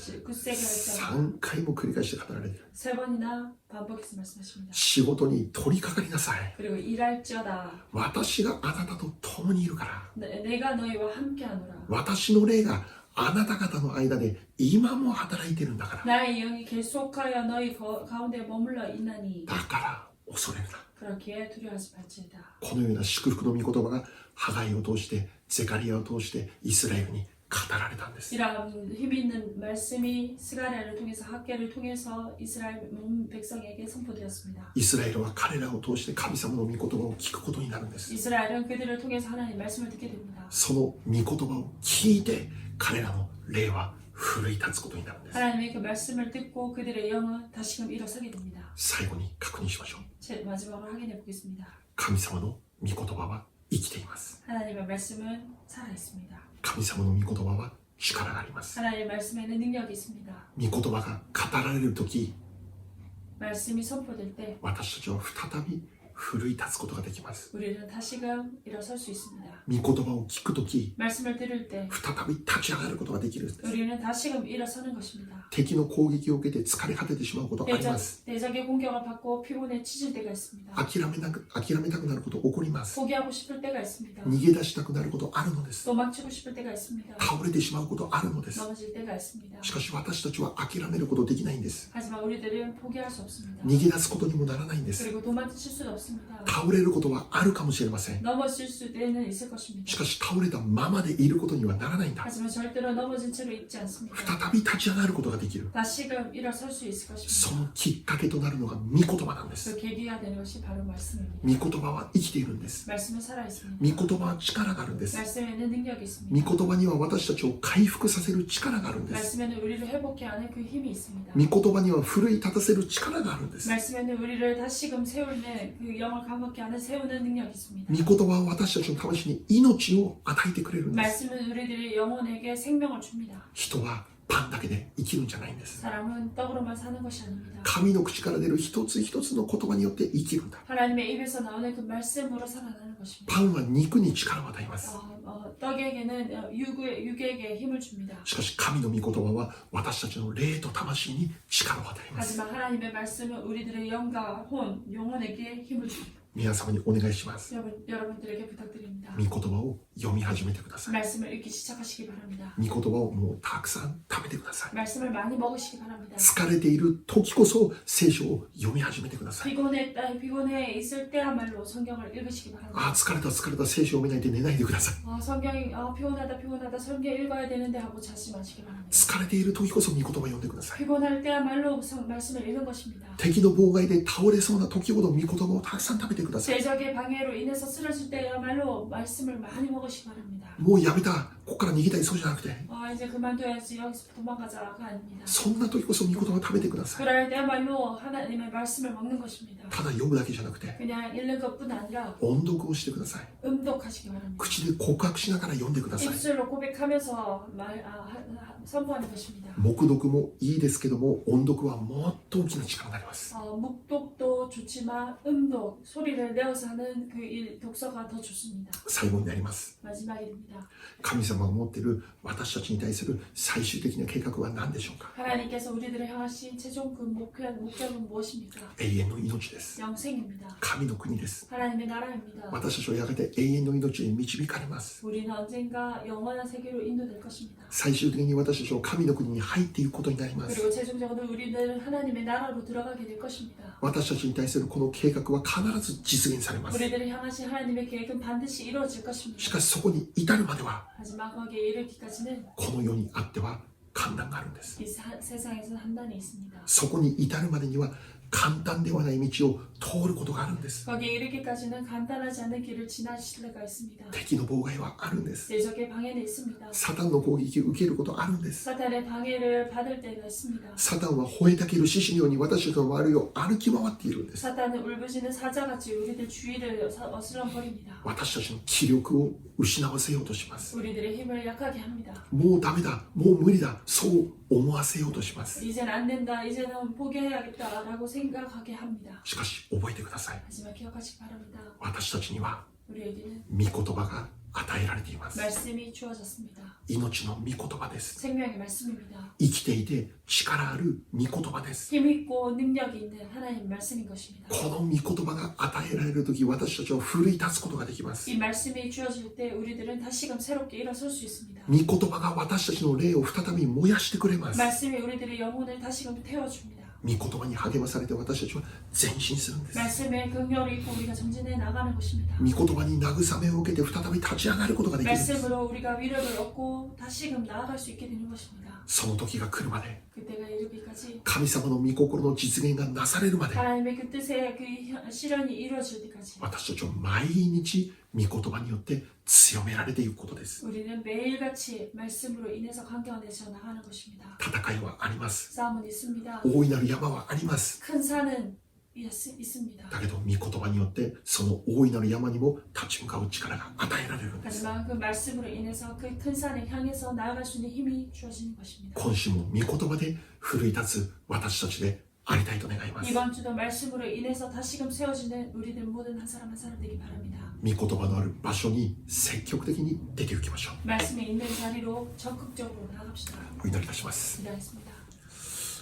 할지어다. 3回も繰り返して語られている。 세 번이나 반복해서 말씀하십니다. 仕事に取り掛かりなさい。 그리고 일할지어다. 私があなたと共にいるから。 내가 너희와 함께하노라. 私の霊があなた方の間で今も働いているんだから。 나의 영이 계속하여 너희 가운데 머물러 있나니. だから恐れるな。 그렇게 두려워하지 말지어다. このような祝福の御言葉がハガイを通してゼカリアを通してイスラエルに語られたんです。 이런 힘이 있는 말씀이 스가랴를 통해서 학계를 통해서 이스라엘 백성에게 선포되었습니다. イスラエルは彼らを通して神様の御言葉を聞くことになるんです。 이스라엘은 그들을 통해서 하나님 말씀을 듣게 됩니다. その御言葉を聞いて彼らの霊は奮い立つことになるんです。 하나님의 그 말씀을 듣고 그들의 영은 다시금 일어서게 됩니다. 最後に確認しましょう。 마지막으로 확인해 보겠습니다. 神様の御言葉は生きています。 하나님의 말씀은 살아 있습니다. 神様の御言葉は力があります。 하나님의 말씀에는 능력이 있습니다. 御言葉が語られるとき、 말씀이 선포될 때 私たちは再び奮い立つことができます。 우리는 다시금 일어설 수 있습니다. 御言葉を聞くとき、 말씀을 들을 때 再び立ち上がることができるんです。 우리는 다시금 일어서는 것입니다. 敵の攻撃を受けて疲れ果ててしまうことがあります。 대적의 공격을 받고 피곤해 치질 때가 있습니다. 諦めたくなること起こります。 포기하고 싶을 때가 있습니다. 逃げ出したくなることあるのです。 도망치고 싶을 때가 있습니다. 倒れてしまうことあるのです。 넘어질 때가 있습니다. しかし私たちは諦めることできないんです。 하지만 우리들은 포기할 수 없습니다. 逃げ出すことにもならないんです。 그리고 도망칠 수도 없습니다. 倒れることはあるかもしれません。 넘어질 수는 있을 것입니다. しかし倒れたままでいることにはならないんだ。 하지만 절대로 넘어진 채로 있지 않습니다. 再び立ち上がることができる。 다시금 일어설 수 있을 そ 것입니다. のきっかけとなるのが御言葉なんで 그 す。 계기가 되는 것이 바로 말씀입니다. 御言葉は生きているんです。 말씀은 살아 있습니다. 御言葉は力があるんです。 말씀에는 능력이 御 있습니다. 言葉には私たちを回復させる力があるんです。 말씀에는 우리를 회복케 하는 그 힘이 있습니다. 御言葉には奮い立たせる力があるんです。 말씀에는 우리를 다시금 세우는 그 영을 강건케 하는 세우는 능력이 있습니다. 御言葉は私たちの魂に命を与えてくれるんです。 말씀은 우리들의 영혼에게 생명을 줍니다. 人はパンだけで生きるんじゃないんです。 사람은 떡으로만 사는 것이 아닙니다. 神の口から出る一つ一つの言葉によって生きるんだ。 하나님의 입에서 나오는 그 말씀으로 살아나는 것입니다. パンは肉に力を与えます。 떡에게는 육에게 힘을 줍니다. しかし神の御言葉は私たちの霊と魂に力を与えます。 하지만 하나님의 말씀은 우리들의 영과 영혼에게 힘을 줍니다. 皆様にお願いします。 여러분들에게 부탁드립니다. 御言葉を読み始めてください。 말씀을 읽기 시작하시기 바랍니다. 御言葉をもうたくさん食べてください。 말씀을 많이 먹으시기 바랍니다. 疲れている時こそ聖書を読み始めてください。 피곤해 있을 때야말로 성경을 읽으시기 바랍니다. ああ疲れた聖書を読めないで寝ないでください。 성경이 피곤하다 성경 읽어야 되는데 하고 자지 마시기 바랍니다. 疲れている時こそ御言葉を読んでください。 피곤할 때야말로 말씀을 읽는 것입니다. 敵の妨害で倒れそうな時ほど御言葉をたくさん食べてください。 대적의 방해로 인해서 쓰러질 때야말로 말씀을 많이 먹으시기 바랍니다. もうやめた、ここから逃げたいそうじゃなくて、 이제 그만둬야지 여기서 도망가자가 아닙니다. そんな時こそ御言葉を食べてください。 그럴 때야말로 하나님의 말씀을 먹는 것입니다. ただ読むだけじゃなくて、 그냥 읽는 것뿐 아니라 音読をしてください。 음독하시기 바랍니다. 口で告白しながら読んでください。 입술로 고백하면서 선포하는 것입니다. 黙読もいいですけども、音読はもっと大きな力になります。 묵독도 음도 좋지만 음도 소리를 내어서 하는 그 독서가 더 좋습니다. 最後になります。 마지막이 됩니다. 神様が持っている私たちに対する最終的な計画は何でしょうか。 하나님께서 우리들을 향하신 최종 그 목적은 무엇입니까? 永遠の命です。 영생입니다. 神の国です。 하나님의 나라입니다. 私たちはやがて永遠の命へ導かれます。 우리는 언젠가 영원한 세계로 인도될 것입니다. 最終的に私たちは神の国に入っていくことになります。 그리고 최종적으로 우리는 하나님의 나라로 들어가게 될 것입니다. 私たちに対するこの計画は必ず実現されます。 우리들을 향하신 하나님의 계획은 반드시 이루어질 것입니다. しかしそこに至るまでは 하지만 거기에 이르기까지는 この世にあっては困難があるんです。 이 세상에서 한단이 있습니다. そこに至るまでには簡単ではない道を通ることがあるんです。 거기에 이르기까지는 간단하지 않은 길을 지나실 때가 있습니다. 敵の妨害はあるんです。 대적의 방해는 있습니다. サタンの攻撃を受けることあるんです。 사탄의 방해를 받을 때가 있습니다. サタンは吠えたける獅子のように私たちの周りを歩き回っているんです。 사탄은 울부짖는 사자같이 우리들 주위를 어슬렁거립니다. 私たちの気力を失わせようとします。 우리들의 힘을 약하게 합니다. もうダメだ、もう無理だ、そう思わせようとします。 이제는 안 된다, 이제는 포기해야겠다라고 생각하게 합니다. しかし覚えてください。 하지만 기억하시기 바랍니다. 私たちには 우리에게는 御言葉が与えられています。 말씀이 주어졌습니다. 命の御言葉です。 생명의 말씀입니다. 生きていて力ある御言葉です。 힘있고 능력이 있는 하나님의 말씀인 것입니다. この御言葉が与えられるとき、私たちは奮い立つことができます。 이 말씀이 주어질 때 우리들은 다시금 새롭게 일어설 수 있습니다. 御言葉が私たちの霊を再び燃やしてくれます。 말씀이 우리들의 영혼을 다시금 태워줍니다. 御言葉に励まされて私たちは前進するんです。 말씀에 긍휼을 입고 우리가 전진해 나가는 것입니다. 御言葉に慰めを受けて再び立ち上がることができるんです。 말씀으로 우리가 위로를 얻고 다시금 나아갈 수 있게 되는 것입니다. その時が来るまで、 그때가 이르기까지 神様の御心の実現がなされるまで、 하나님의 그 뜻의 그 실현이 이루어질 때까지 私たちは毎日御言葉によって強められていくことです。 우리는 매일같이 말씀으로 인해서 강경해져 나가는 것입니다. 戦いはあります。 싸움은 있습니다. 大いなる山はあります。 큰 산은 있습니다. だけど御言葉によってその大いなる山にも立ち向かう力が与えられるんです。 하지만 그 말씀으로 인해서 그 큰 산을 향해서 나아갈 수 있는 힘이 주어지는 것입니다. 今週も御言葉で奮い立つ私たちでありたいと願います。 이번 주도 말씀으로 인해서 다시금 세워지는 우리들 모든 한 사람 한 사람 되기 바랍니다. 御言葉のある場所に積極的に出て行きましょう。 말씀이 있는 자리로 적극적으로 나갑시다. お祈りいたします。 기도하겠습니다.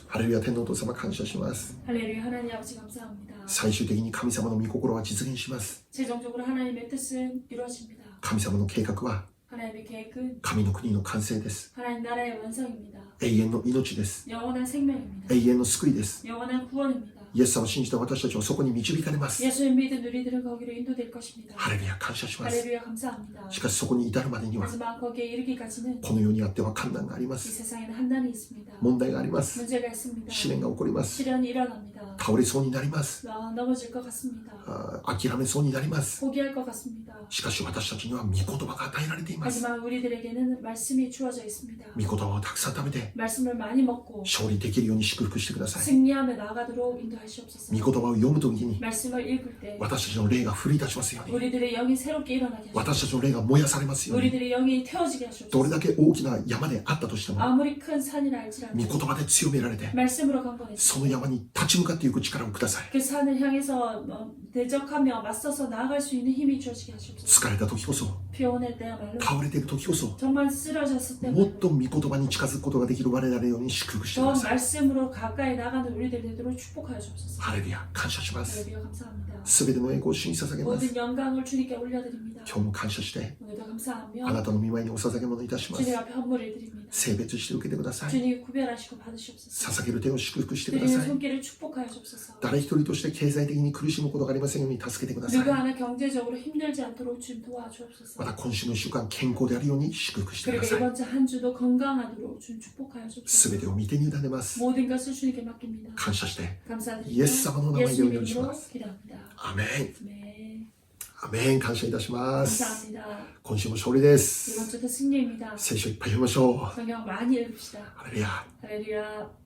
ハレルヤ、天皇お父様感謝します。 할렐루야. 하나님 아버지 감사합니다. 最終的に神様の御心は実現します。 최종적으로 하나님의 뜻은 이루어집니다. 神様の計画は 하나님의 계획은 神の国の完成です。 하나님 나라의 완성입니다. 永遠の命です。 영원한 생명입니다. 永遠の救いです。 영원한 구원입니다. イエス様を信じた私たちはそこに導かれます。 예수를 믿은 우리들은 거기로 인도될 것입니다. ハレルヤ、感謝します。 할렐루야. 감사합니다. しかしそこに至るまでには 하지만 거기에 이르기까지는 この世にあっては困難がありま 이 す。 세상에는 한난이 있습니다. 問題があります。 문제가 있습니다. 試練が起こります。 시련이 일어납니다. 倒れそうになります。 넘어질 것 같습니다. 諦めそうになります。 포기할 것 같습니다. しかし私たちには御言葉が与えられています。 하지만 우리들에게는 말씀이 주어져 있습니다. 御言葉をたくさん食べて 말씀을 많이 먹고 勝利できるように祝福してください。 승리하며 나아가도록 인도하시옵소서. 御言葉を読むときに 말씀을 읽을 때 私たちの霊が奮い立ちますように、 우리들의 영이 새롭게 일어나게 하시옵소서. 私たちの霊が燃やされますように、 우리들의 영이 태워지게 どれ 하시옵소서. だけ大きな山であったとしても 아무리 큰 산이라 御 할지라도 言葉で強められて 말씀으로 강건해서 その山に立ち向かっていく力をください。 그 산을 향해서 대적하며 맞서서 나아갈 수 있는 힘이 주어지게 하시옵소서. 疲れた時こそ、 피곤할 때야말로 倒れている時こそ、 정말 쓰러졌을 もっ 때야말로 と御言葉に近づくことができる我々ように祝福してく 더 ださい。 말씀으로 가까이 나가는 우리들 되도록 축복하여 주옵소서. ハレルヤ、感謝します。 할렐루야. 감사합니다. すべての栄光を主に捧げます。 모든 영광을 주님께 올려드립니다. 今日も感謝して、 오늘도 감사하며 あなたの御前にお捧げ物いたします。 주님 앞에 헌물을 드립니다. 性別して受けてください。 주님 구별하시고 받으시옵소서. 捧げる手を祝福してくだ 드리는 さい。 손길을 축복하여 주옵소서. 誰一人として経済的に苦しむことがありませんように助けてください。 누구 하나 경제적으로 힘들지 않도록 주님 도와주옵소서. また今週の1週間健康であるように祝福してく 그리고 ださい。 이번 주 한 주도 건강하도록 주님 축복하여 す 주옵소서. べてを御手に委ねます。 모든 것을 주님께 맡깁니다. 感謝して、 감사드립니다. 예수様の名前でお祈りし 예수님 ま 이름으로 す。 기도합니다. アメン。 네. アメン。感謝いたします。 감사합니다. 今週も勝利で 이번 す。 주도 승리입니다. 聖書いっぱい読みましょう。 성경 많이 읽읍시다. ハレルヤ。 할렐루야.